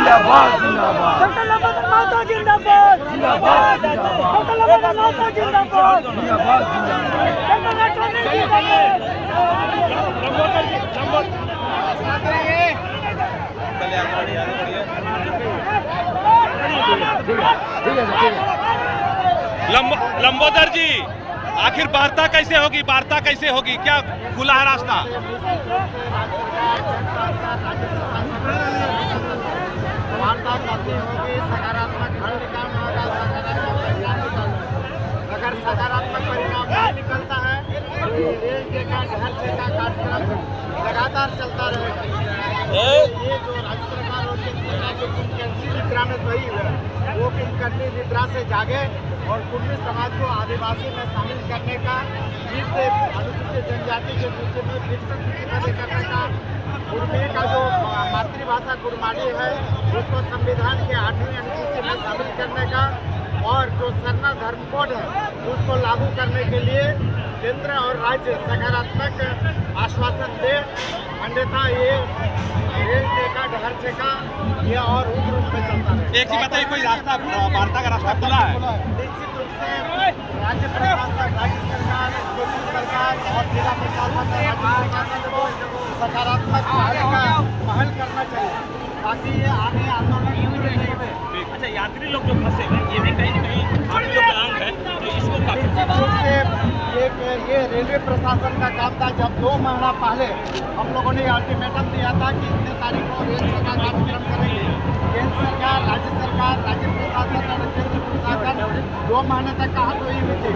जिंदाबाद जिंदाबाद डॉक्टर लंबोदर माता जिंदाबाद जिंदाबाद डॉक्टर लंबोदर माता जिंदाबाद जिंदाबाद डॉक्टर लंबोदर लंबोदर जी, आखिर वार्ता कैसे होगी? वार्ता कैसे होगी? क्या खुला है रास्ता? वार्ता करनी होगी, सकारात्मक हल निकालना होगा, सकारात्मक परिणाम निकालना। अगर सकारात्मक परिणाम नहीं निकलता है तो रेल का ढांचे का कार्यक्रम लगातार चलता रहेगा। ये जो राज्य सरकार और केंद्र सरकार जो कुंभकर्णी निद्रा में सोई है, वो कुंभकर्णी निद्रा से जागे और कुर्मी समाज को आदिवासी में शामिल करने का, फिर से अनुसूचित जनजाति के सूची में फिर से सूचीबद्ध करने का, कुर्मी का जो मातृभाषा कुर्माली है उसको संविधान के 8वीं अनुसूची में शामिल करने का और जो सरना धर्म कोड है उसको लागू करने के लिए केंद्र और राज्य सकारात्मक आश्वासन दे, अन्यथा ये रेल का ढांचे का ये और उग्र रूप में चलता है। एक ही बताइए, कोई रास्ता, वार्ता का रास्ता खुला है? निश्चित रूप से राज्य प्रशासन, राज्य सरकार, केंद्र सरकार और जिला प्रशासन को सकारात्मक पहल करना चाहिए ताकि ये आगे आंदोलन नहीं हुए। अच्छा, यात्री लोग जो फंसे हैं, ये भी कहीं ना कहीं आप लोग का अंग है, तो इसको निश्चित रूप से ये रेलवे प्रशासन का काम था। जब 2 महीना पहले हम लोगों ने अल्टीमेटम दिया था कि इतने तारीख को रेल सेवा कार्यक्रम करेंगे, केंद्र सरकार, राज्य प्रशासन और केंद्र प्रशासन 2 महीने तक कहा तो ही हुई थी।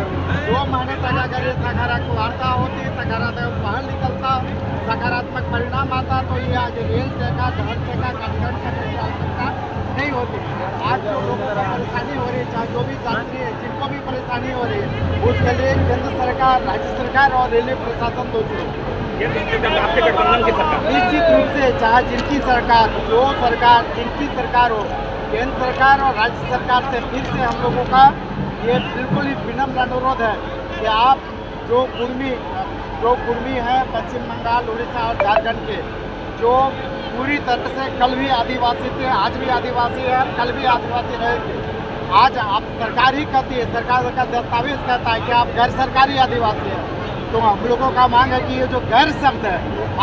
2 महीने तक अगर ये सकारात्मक वार्ता होती, सकारात्मक पहल निकलता, सकारात्मक परिणाम आता तो ये आज रेल का ढांचे का कार्यक्रम करने की आवश्यकता नहीं होती। आज जो लोगों को परेशानी हो रही है, चाहे जो भी यात्री है, जिनको भी परेशानी हो रही है, उसके लिए केंद्र सरकार, राज्य सरकार और रेलवे प्रशासन दोषी है। आपके गठबंधन की सरकार निश्चित रूप से चाहे जिनकी सरकार, जो सरकार जिनकी सरकार हो, केंद्र सरकार और राज्य सरकार से फिर से हम लोगों का ये बिल्कुल ही विनम्र अनुरोध है कि आप जो कुर्मी हैं पश्चिम बंगाल, उड़ीसा और झारखंड के, जो पूरी तरह से कल भी आदिवासी थे, आज भी आदिवासी है, कल भी आदिवासी रहेंगे। आज आप सरकार ही कहती है, सरकार का दस्तावेज कहता है कि आप गैर सरकारी आदिवासी हैं, तो हम लोगों का मांग है कि ये जो गैर शब्द है,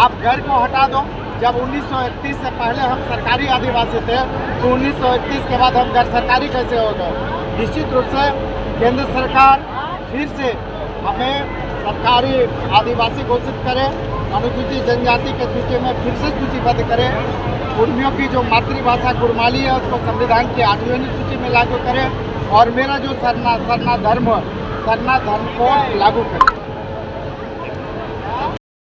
आप गैर को हटा दो। जब 1931 से पहले हम सरकारी आदिवासी थे, तो 1931 के बाद हम गैर सरकारी कैसे हो गए? निश्चित रूप से केंद्र सरकार फिर से हमें सरकारी आदिवासी घोषित करे, अनुसूचित जनजाति के सूची में फिर से सूचीबद्ध करे, कुर्मियों की जो मातृभाषा कुर्माली है उसको संविधान की 8वीं अनुसूची में लागू करे और मेरा जो सरना धर्म को लागू करे।